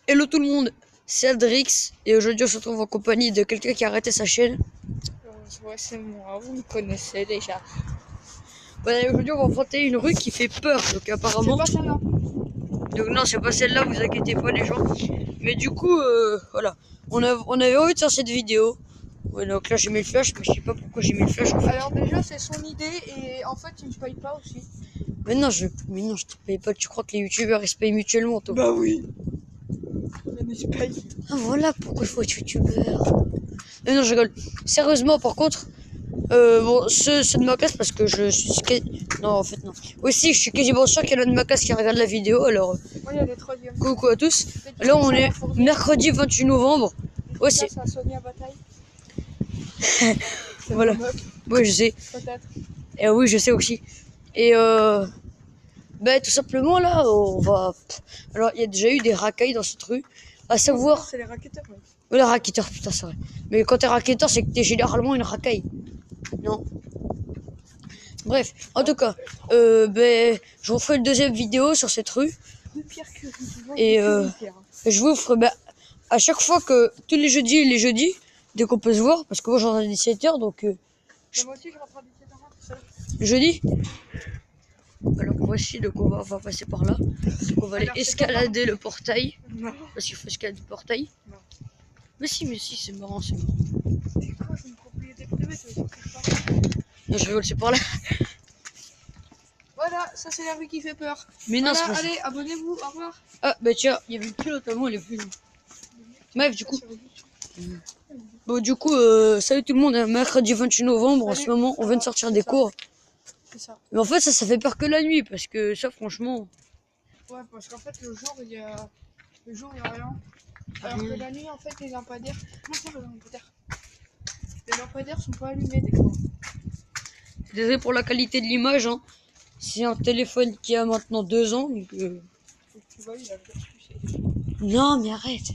Hello tout le monde, c'est Adrix et aujourd'hui on se retrouve en compagnie de quelqu'un qui a arrêté sa chaîne. Ouais, c'est moi, vous me connaissez déjà. Ouais, aujourd'hui on va affronter une rue qui fait peur, donc apparemment... C'est pas celle-là. Donc non, c'est pas celle-là, vous inquiétez pas les gens. Mais du coup, voilà, on avait envie de faire cette vidéo. Ouais, donc là j'ai mis le flash, mais je sais pas pourquoi j'ai mis le flash en fait. Alors déjà, c'est son idée et en fait, il ne paye pas aussi. Mais non, je te paye pas, tu crois que les youtubeurs ils se payent mutuellement toi? Bah oui. Mais je paye. Ah voilà pourquoi il faut être youtubeur. Mais non, je rigole. Sérieusement, par contre, bon, ceux de ma classe, parce que je suis... Non, en fait, non. Aussi, je suis quasiment sûr qu'il y en a de ma classe qui regarde la vidéo, alors... Moi, il y a les troisièmes. Coucou à tous. Là, on est mercredi 28 novembre. Ouais, c'est... Ça, Sonia Bataille. Voilà. Oui, je sais. Peut-être. Et oui, je sais aussi. Et ben, tout simplement, là, on va... Alors, il y a déjà eu des racailles dans cette rue. À savoir... C'est les racketteurs, mec. Oh, la racketteur, putain, c'est vrai. Mais quand t'es racketteur, c'est que t'es généralement une racaille. Non. Bref, en tout cas, ben, je vous ferai une deuxième vidéo sur cette rue. Pierre Curie. Et je vous ferai, ben, à chaque fois que, tous les jeudis, dès qu'on peut se voir, parce que moi j'en ai 17h, donc moi aussi, je rentre à 17h. le jeudi. Alors voici, donc on va passer par là. Donc on va aller escalader le portail. Non. Parce qu'il faut escalader le portail. Non. Mais si, c'est marrant, c'est marrant. C'est quoi, c'est une propriété privée, tu veux Non, je rigole, c'est par là. Voilà, ça c'est la rue qui fait peur. Mais non, voilà, c'est pas ça. allez, abonnez-vous, au revoir. Ah, bah tiens, il y avait une plus notamment, elle est plus. Bref, du coup. Bon, du coup, salut tout le monde, mercredi 28 novembre, en ce moment, on vient de sortir des cours. C'est ça. Mais en fait, ça fait peur que la nuit, parce que ça, franchement... Ouais, parce qu'en fait, le jour, il y a rien. Alors que la nuit, en fait, les lampadaires... Non, c'est les lampadaires. Les lampadaires sont pas allumés, des fois. Désolé pour la qualité de l'image, hein. C'est un téléphone qui a maintenant 2 ans, donc... Tu vois, il a le Non, mais arrête.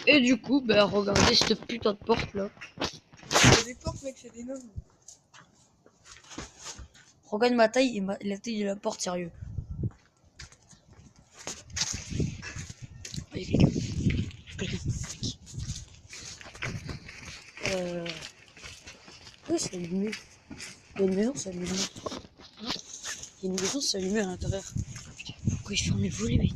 Et du coup, bah, regardez cette putain de porte-là. C'est des portes, mec, c'est des noms. Regarde ma taille et la taille de la porte, sérieux. Il y a quelqu'un. Oui, c'est allumé. Il y a une maison, c'est allumé. Il y a une maison, c'est allumé à l'intérieur. Putain, pourquoi il ferme les volets, mec?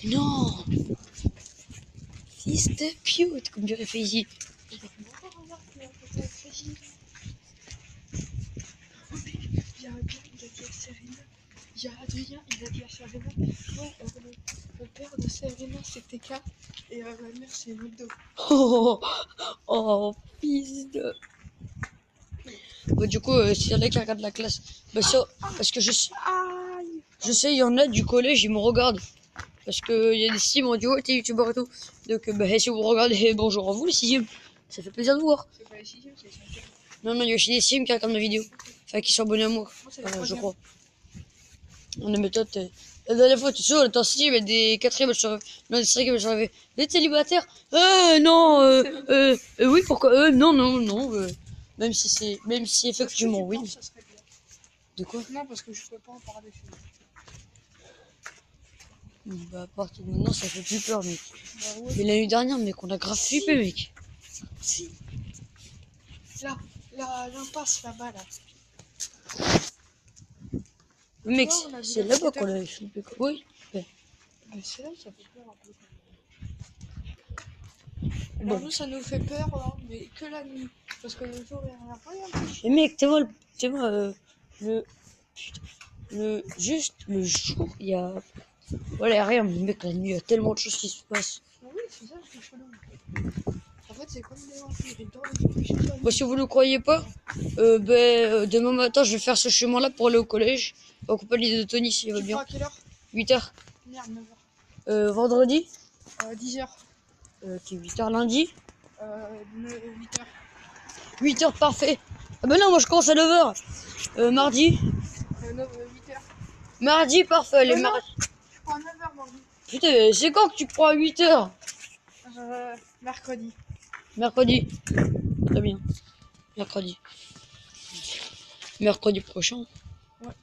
Non! Fils de pute, comme dirait Faizy. Il y a Adrien, il a dit à Serena. Il y a Adrien, il a dit à Serena. Ouais, le père de Serena, c'est TK. Et la mère, c'est Moldo. Oh, fils de... Bon, du coup, s'il y en a qui regardent la classe, bah, ça, parce que je sais, il y en a du collège, ils me regardent. Parce que il y a des sixièmes, on dit ouais, t'es youtubeur et tout. Donc, bah, si vous regardez, bonjour à vous les sixièmes. Ça fait plaisir de vous voir. C'est pas les sixièmes, c'est les cinquièmes. Non, il y a aussi des sixièmes qui regardent ma vidéo. Enfin, qui sont abonnés à moi. Moi, c'est les je troisièmes. crois. On est méthode. La dernière fois, tu sais, on était en sixième, il y a des quatrièmes, non, des cinquièmes, je rêvais. Vous êtes célibataire? Non, oui, pourquoi? Non. Même si effectivement, oui. Ça serait bien. De quoi? Non, parce que je peux pas en parler chez moi. Bah, à partir de maintenant, ça fait plus peur, mec. Bah ouais. Mais l'année dernière, mec, on a grave flippé, mec. Si. Là, l'impasse là-bas, là. Mec, Non, on a vu c'est la là-bas fenêtre. qu'on avait flippé. Oui. Mais c'est là que ça fait peur un peu. Bon. Alors nous, ça nous fait peur, hein, mais que la nuit. Parce que le jour, il n'y a rien. Mais mec, t'es moi, juste le jour, il y a... Voilà, y a rien, mais mec, la nuit, il y a tellement de choses qui se passent. Ah oui, c'est ça, c'est chelou. En fait, c'est comme des vampires, ils dorment depuis chez toi. Moi, si vous le croyez pas, demain matin, je vais faire ce chemin-là pour aller au collège, en compagnie de Tony, s'il va Tu bien. pars à quelle heure? 8h. Merde, 9h. Vendredi 10h. Qui 8h lundi 8h. 8h, parfait. Ah ben non, moi je commence à 9h. Mardi 8h. Mardi, parfait. Les non. mardis. Je prends à 9h, mardi. Putain, c'est quand que tu prends à 8h? Mercredi. Mercredi. Très bien. Mercredi. Mercredi prochain. Ouais.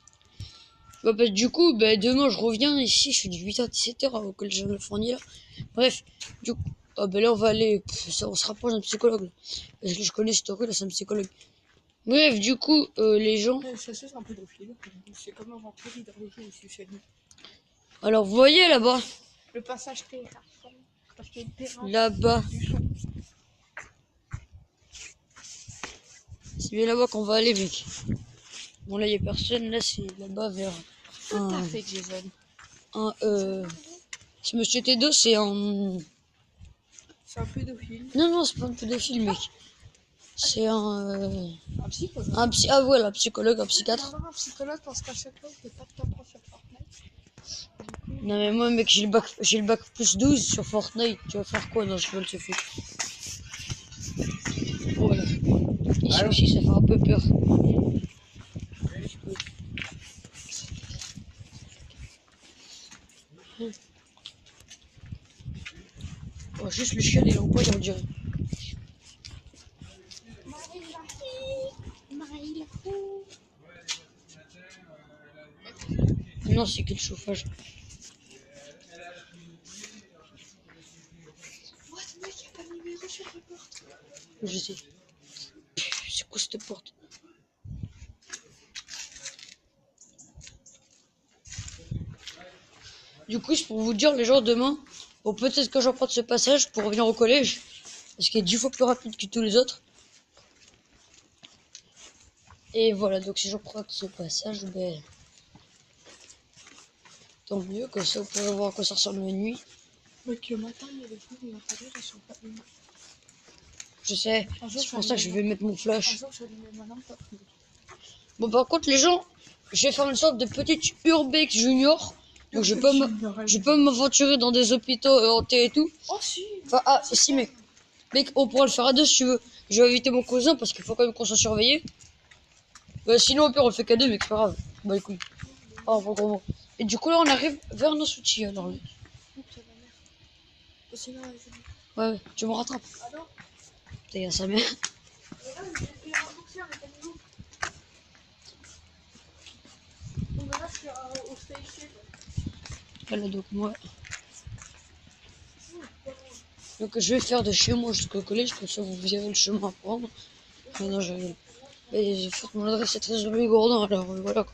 Bah, parce que du coup, bah, demain je reviens ici, je suis de 8h à 17h au collège de Fournier là. Bref, du coup, ah, bah, là on va aller, on se rapproche d'un psychologue là. Parce que je connais cette rue là, c'est un psychologue. Bref, du coup, les gens. Ça c'est un pédophile. C'est comme un vampire, il dort ici chez nous. Alors, vous voyez là-bas, Le passage terrasson. Parce qu'il y a une terrasse. là-bas, Du son. c'est bien là-bas qu'on va aller, mec. Bon, là, il n'y a personne, là, c'est là-bas vers Tout à fait, Jason. Ce monsieur T2, c'est un. C'est un pédophile. Non, c'est pas un pédophile, mec. C'est Un psychologue. Ah, voilà, un psychologue, un psychiatre. Un psychologue parce qu'à chaque fois, je pas de temps sur Fortnite. Non, mais moi, mec, j'ai le bac plus 12 sur Fortnite. Tu vas faire quoi dans ce jeu, c'est fou. Voilà. Ici aussi, ça fait un peu peur. Oh, juste le chien, il est en poil, on dirait. Non, c'est que le chauffage. What, mec, il n'y a pas de numéro sur la porte. Je sais. C'est quoi cette porte? Du coup, c'est pour vous dire, les gens, demain, bon, peut-être que j'emprunte ce passage pour revenir au collège. Parce qu'il est 10 fois plus rapide que tous les autres. Et voilà, donc si j'emprunte ce passage, ben. Tant mieux, comme ça, vous pourrez voir à quoi ça ressemble la nuit. Mec, le matin, il y a des fois où il va falloir, ils sont pas venus. Je sais, c'est pour ça que je vais mettre mon flash. Un jour, je vais mettre ma lampe. Bon, par contre, les gens, je vais faire une sorte de petite urbex junior. Donc, je peux m'aventurer dans des hôpitaux hantés et tout. Oh, si. Enfin, ah, si, mec, on pourra le faire à deux si tu veux. Je vais inviter mon cousin parce qu'il faut quand même qu'on soit surveillé. Sinon, au pire, on le fait qu'à deux, mais c'est pas grave. Bah, écoute. Oh, bon, gros mot. Et du coup, là, on arrive vers nos soutiens. Alors, Oups, c'est ma mère. Oh, sinon, ouais, tu me rattrapes. Ah non. Putain, il y a sa mère. Mais là, il y a un boursier avec un niveau. Donc là, je suis au station. Voilà, donc moi. Donc, je vais faire de chez moi jusqu'au collège, comme ça, vous verrez le chemin à prendre. Mais non, je rigole. Et mon adresse est très Gourdin, alors voilà.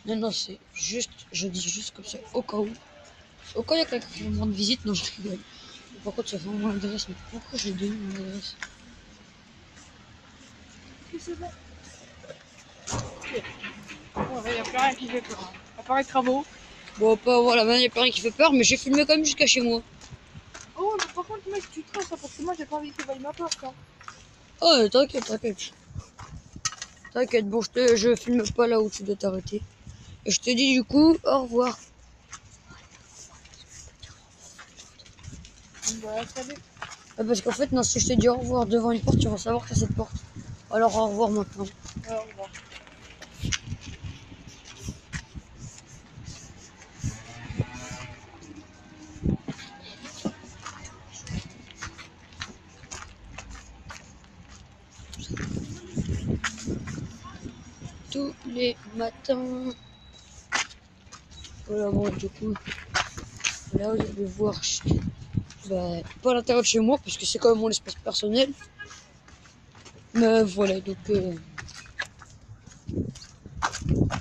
Non, c'est juste, je dis juste comme ça, au cas où. Au cas où il y a quelqu'un qui me rend visite, non, je rigole. Par contre, ça fait mon adresse, mais pourquoi j'ai donné mon adresse? C'est bon. Il n'y a plus rien qui fait peur. À part les travaux. Bon, pas voilà, il n'y a plus rien qui fait peur, mais j'ai filmé quand même jusqu'à chez moi. Oh, mais par contre, mec, tu traces, parce que moi, j'ai pas envie qu'il vaille ma porte. Hein. Oh, t'inquiète. T'inquiète, bon, je filme pas là où tu dois t'arrêter. Et je te dis du coup, au revoir. Bah, salut. Ah, parce qu'en fait, non, si je te dis au revoir devant une porte, tu vas savoir que c'est cette porte. Alors au revoir maintenant. Ouais, au revoir. Tous les matins. Voilà, bon, du coup, là, vous allez voir, bah, pas à l'intérieur de chez moi, parce que c'est quand même mon espace personnel. Mais voilà, donc,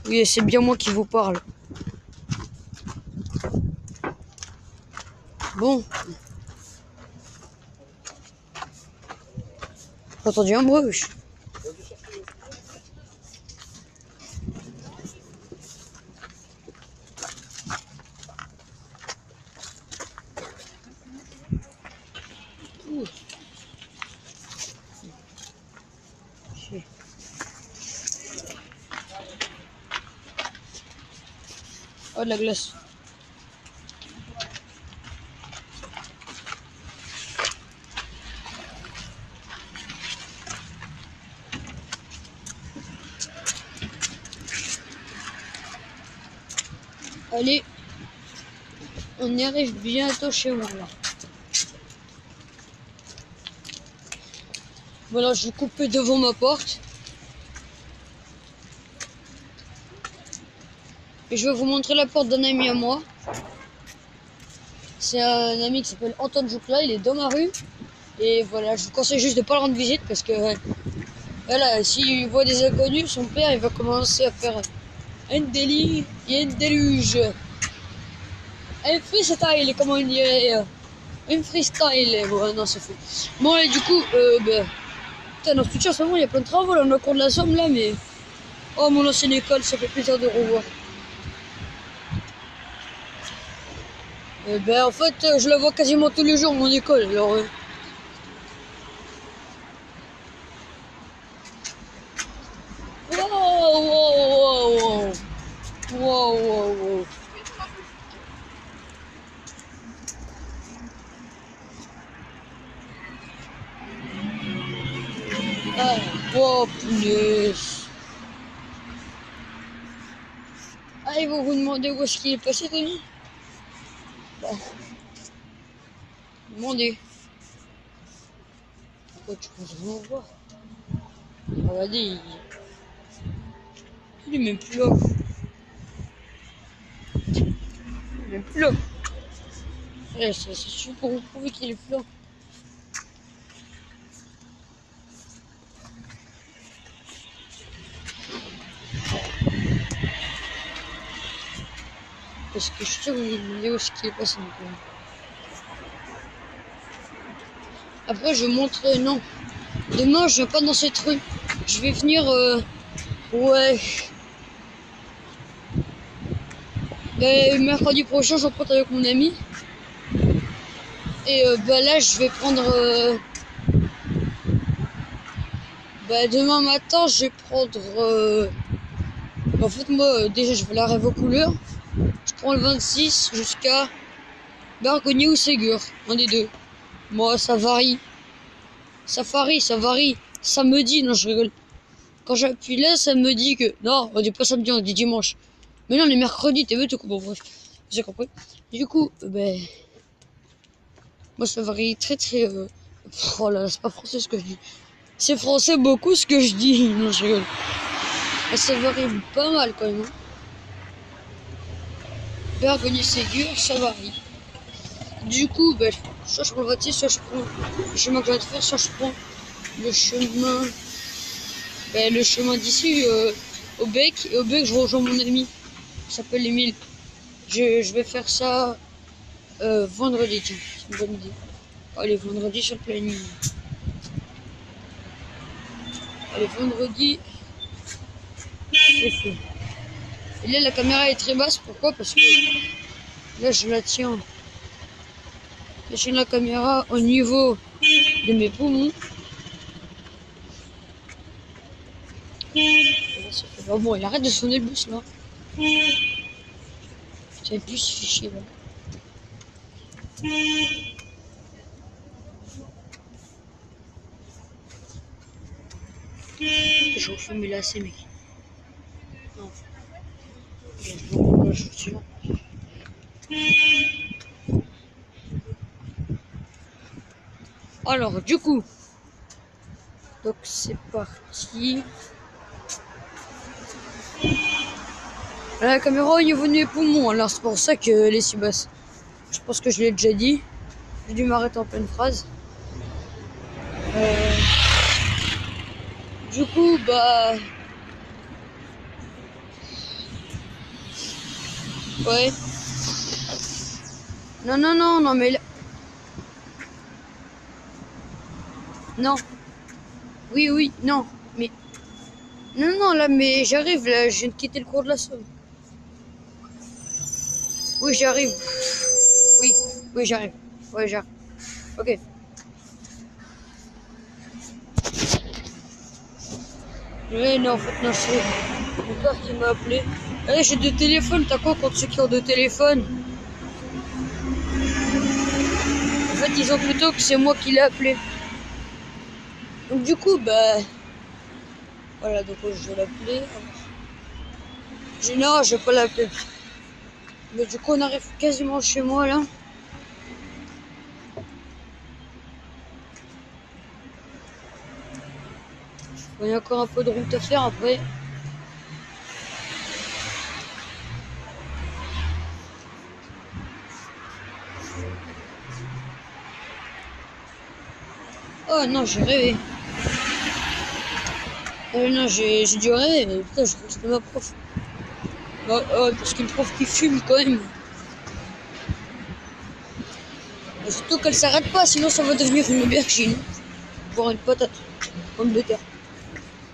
oui, c'est bien moi qui vous parle. Bon. J'ai entendu un bruit. Oh, de la glace. Allez, on y arrive bientôt chez moi là. Voilà, je vais couper devant ma porte. Et je vais vous montrer la porte d'un ami à moi. C'est un ami qui s'appelle Antoine Joucla, il est dans ma rue. Et voilà, je vous conseille juste de ne pas le rendre visite parce que voilà, s'il voit des inconnus, son père il va commencer à faire un délit et un déluge. Un freestyle, comment on dirait. Un freestyle, bon, non, c'est fou. Bon, et du coup, putain, dans ce futur, en ce moment, il y a plein de travaux là, on est au cours de la Somme là, mais. Oh, mon ancienne école, ça fait plaisir de revoir. En fait, je la vois quasiment tous les jours, mon école, alors. Wow, wow, wow, wow, wow, wow, wow. Ah, wow, punaise. Ah, ils vont vous demander où est-ce qu'il est passé, Tony? Bon, demandez. Pourquoi tu penses vraiment voir? Regardez, il est même plus là. Il est même plus là. Ouais, c'est juste pour vous prouver qu'il est plus là. Parce que je suis sûr que vous vous demandez où est-ce qu'il est passé. Donc, après, je montrerai, non. Demain, je vais pas dans cette rue. Je vais venir, ouais. Mercredi prochain, je rencontre avec mon ami. Et là, je vais prendre. Demain matin, je vais prendre. En fait, moi, déjà, je vais la rêve aux couleurs. Je prends le 26 jusqu'à Bergogny ou Ségur, un des deux. Moi, ça varie. Ça varie. Samedi, non, je rigole. Quand j'appuie là, ça me dit que. Non, on dit pas samedi, on dit dimanche. Mais non, on est mercredi, t'es vu, tout coup. Bon, bref, vous avez compris. Du coup, moi, ça varie très, très. Oh là, c'est pas français ce que je dis. C'est français beaucoup ce que je dis. Non, je rigole. Mais ça varie pas mal quand même. Hein. Bergogny Ségur, ça varie. Du coup, soit je prends le 26, soit je prends le chemin que je viens de faire, soit je prends le chemin. Le chemin d'ici au bec. Et au bec, je rejoins mon ami qui s'appelle Emile. Je vais faire ça vendredi, tiens, c'est une bonne idée. Allez, vendredi sur le planning. Allez, vendredi, c'est fait. Et là, la caméra est très basse, pourquoi? Parce que là, je la tiens. Je tiens la caméra au niveau de mes poumons. Oh, bon, il arrête de sonner le bus là. C'est le bus, fait chier là. Je refume mes lacets, mec. Non. Je suis là. Alors, du coup, donc c'est parti. La caméra au niveau de mes poumons, alors c'est pour ça qu'elle est si basse. Je pense que je l'ai déjà dit. J'ai dû m'arrêter en pleine phrase. Du coup, ouais. Non, mais là... Non. Oui, non. Mais... Non, là, mais j'arrive, là, je viens de quitter le cours de la Somme. Oui, j'arrive. Oui, j'arrive. Ouais, j'arrive. Ok. Ouais, non, en fait, non, c'est mon père qui m'a appelé. Allez, j'ai deux téléphones, t'as quoi contre ceux qui ont deux téléphones? En fait, ils ont plutôt que c'est moi qui l'ai appelé. Donc, du coup, voilà, donc je vais l'appeler. Non, je vais pas l'appeler. Mais du coup, on arrive quasiment chez moi là. Il y a encore un peu de route à faire après. Oh non, j'ai rêvé. Non, j'ai dû rêver, mais putain, je crois que c'était ma prof. Parce qu'une prof qui fume quand même. Et surtout qu'elle s'arrête pas, sinon ça va devenir une aubergine. Voire une patate. Pomme de terre.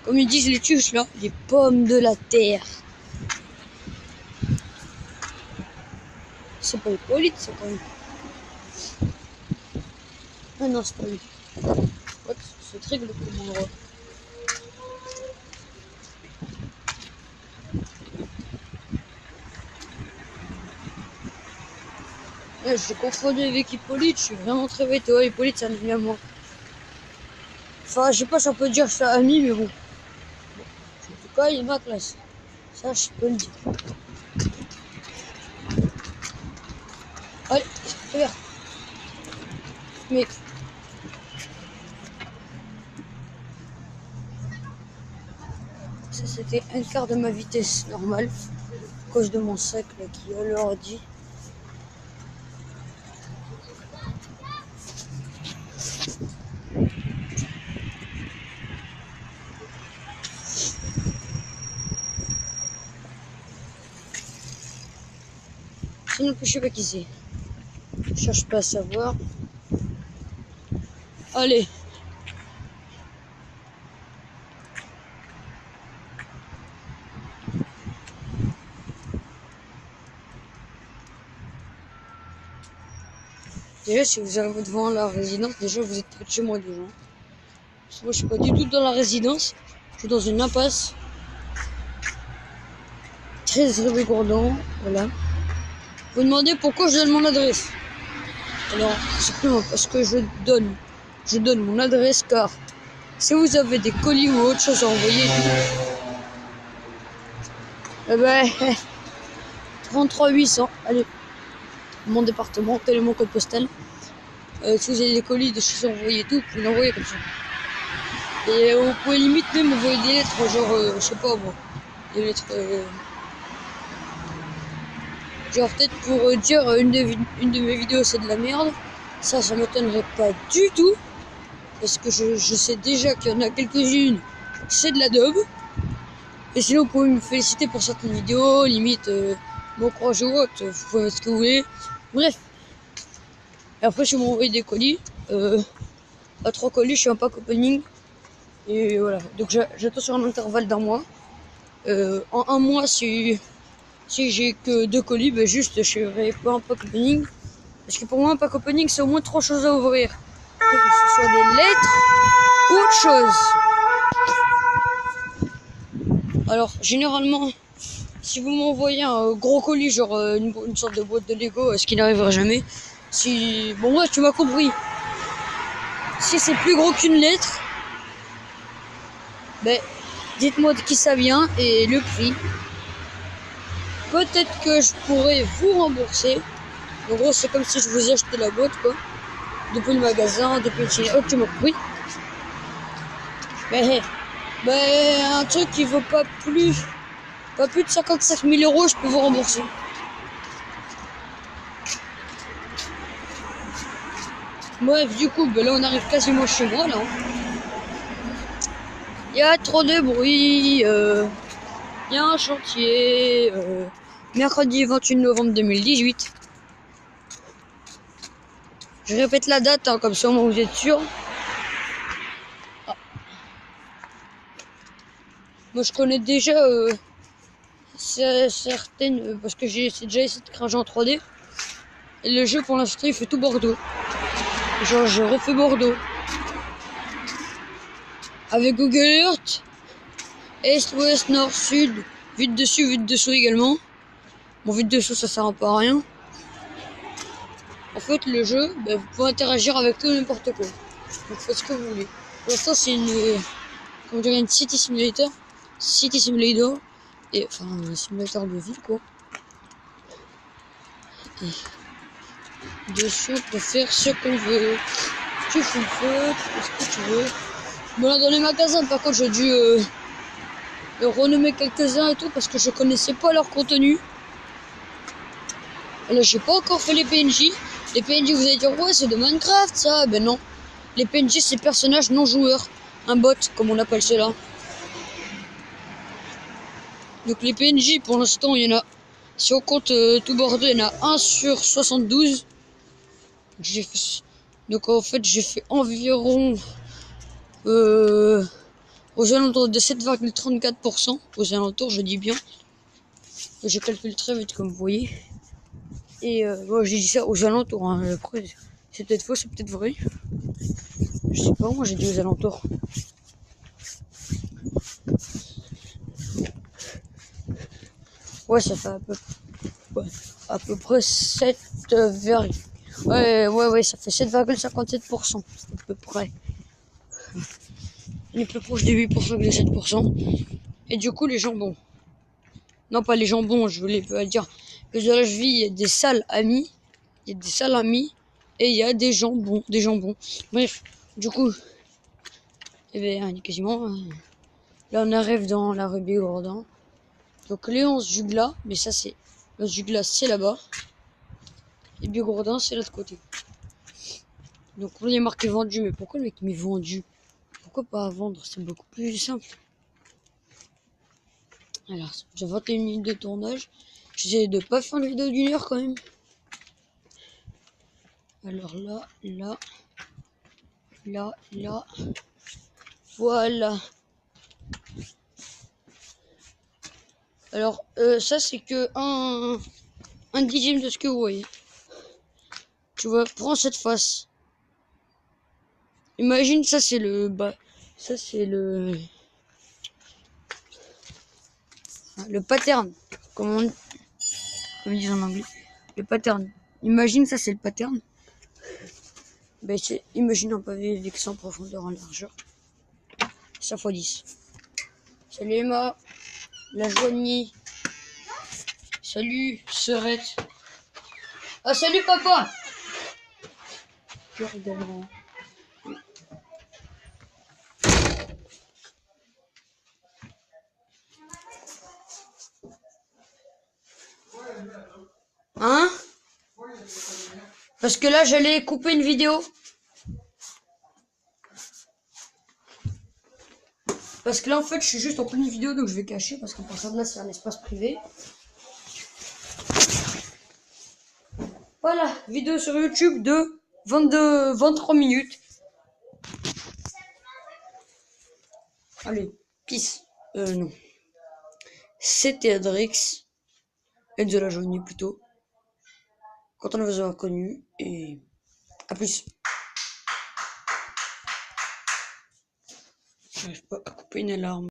Comme ils disent les tuches là, les pommes de la terre. C'est pas Hippolyte, ça quand même. Ah non, c'est pas lui. What? C'est très glauque comme endroit. Ouais, je suis confondu avec Hippolyte, je suis vraiment très bête. Ouais, Hippolyte, c'est un ami à moi. Enfin, je sais pas si on peut dire ça ami, mais bon. En tout cas, il est ma classe. Ça, je peux le dire. Allez, regarde. Mec. Ça, c'était un quart de ma vitesse normale. À cause de mon sac là, qui a l'ordi. Sinon, je sais pas qui c'est. Je cherche pas à savoir. Allez. Déjà, si vous arrivez devant la résidence, déjà vous êtes près de chez moi déjà. Parce que moi, je suis pas du tout dans la résidence. Je suis dans une impasse. 13 rue Gourdon, voilà. Vous demandez pourquoi je donne mon adresse. Alors, simplement parce que je donne mon adresse car si vous avez des colis ou autre chose à envoyer, eh ben, 33 800, allez, mon département, tel est mon code postal. Si vous avez des colis, des choses à envoyer, tout, vous pouvez l'envoyer comme ça. Et vous pouvez limite même envoyer des lettres, genre, je sais pas moi, des lettres, genre peut-être pour dire une de mes vidéos c'est de la merde. Ça m'étonnerait pas du tout. Parce que je sais déjà qu'il y en a quelques-unes, c'est de la daube. Et sinon, vous pouvez me féliciter pour certaines vidéos, limite, m'encourager ou autre, vous pouvez mettre ce que vous voulez. Bref. Et après, je vais m'envoyer des colis. À 3 colis, je suis un pack opening. Et voilà. Donc, j'attends sur un intervalle d'un mois. En un mois, si j'ai que 2 colis, ben juste, je ferai pas un pack opening. Parce que pour moi, un pack opening, c'est au moins 3 choses à ouvrir. Que ce soit des lettres ou autre chose. Alors, généralement, si vous m'envoyez un gros colis, genre une sorte de boîte de Lego, ce qui n'arrivera jamais, si... Bon, ouais, tu m'as compris. Si c'est plus gros qu'une lettre, ben, dites-moi de qui ça vient et le prix. Peut-être que je pourrais vous rembourser. En gros, c'est comme si je vous ai acheté la boîte, quoi. Depuis le magasin, depuis le chez... Oh, tu m'as compris. Mais, un truc qui vaut pas plus de 55 000 €, je peux vous rembourser. Bref, du coup, ben là, on arrive quasiment chez moi, là. Il y a trop de bruit. Il y a un chantier. Mercredi 28 novembre 2018. Je répète la date, hein, comme ça, au moins vous êtes sûr. Ah. Moi, je connais déjà certaines, parce que j'ai déjà essayé de créer un jeu en 3D. Et le jeu, pour l'instant, il fait tout Bordeaux. Genre, je refais Bordeaux. Avec Google Earth. Est, ouest, nord, sud. Vide dessus, vide dessous également. Bon, vide dessous, ça sert un peu à rien. En fait, le jeu, ben, vous pouvez interagir avec tout n'importe quoi. Donc, faites ce que vous voulez. Pour l'instant, c'est une City Simulator. City Simulator. Et, enfin, un simulateur de vie, quoi. Et dessus, on peut faire ce qu'on veut. Tu fous le feu, tu fais ce que tu veux. Bon, là, dans les magasins, par contre, j'ai dû renommer quelques-uns et tout parce que je connaissais pas leur contenu. Et là, j'ai pas encore fait les PNJ. Les PNJ, vous allez dire, ouais, c'est de Minecraft, ça. Ben non. Les PNJ, c'est personnages non joueurs. Un bot, comme on appelle cela. Donc, les PNJ, pour l'instant, il y en a. Si on compte tout Bordeaux, il y en a 1 sur 72. Donc, en fait, j'ai fait environ. Aux alentours de 7,34%. Aux alentours, je dis bien. Je calcule très vite, comme vous voyez. Et bon, j'ai dit ça aux alentours. Hein. Après, c'est peut-être faux, c'est peut-être vrai. Je sais pas, moi j'ai dit aux alentours. Ouais, ça fait à peu près 7, ouais, ça fait 7,57%. À peu près. On est plus proche de 8% que de 7%. Et du coup, les jambons. Non, pas les jambons, je voulais pas dire. Que de là, je vis, il y a des sales amis. Il y a des salamis. Et il y a des jambons. Des jambons. Bref, du coup, eh bien, quasiment. Là, on arrive dans la rue Bigourdin. Donc, Léonce Jugla, mais ça, c'est. Le Jugla, c'est là-bas. Et Bigourdin, c'est l'autre côté. Donc, on y a marqué vendu. Mais pourquoi le mec met vendu? Pourquoi pas à vendre? C'est beaucoup plus simple. Alors, j'ai 21 minutes de tournage. J'essaie de pas faire une vidéo d'1 heure quand même. Alors là. Voilà. Alors, ça, c'est que un dixième de ce que vous voyez. Tu vois, prends cette face. Imagine, ça, c'est le bas. Ça, c'est le pattern. Comme ils disent en anglais. Le pattern. Imagine, ça, c'est le pattern. Ben, imagine un pavé avec 100 profondeur en largeur. Ça x 10. Salut Emma. La Joanie. Salut, Serette. Ah, salut papa. Hein? Parce que là, j'allais couper une vidéo. Parce que là, en fait, je suis juste en pleine vidéo, donc je vais cacher, parce qu'à partir de là, c'est un espace privé. Voilà, vidéo sur YouTube de 23 minutes. Allez, peace. Non. C'était Adrix. Et de la journée plutôt. Quand on vous aura connu. Et à plus. J'arrive pas à couper une alarme.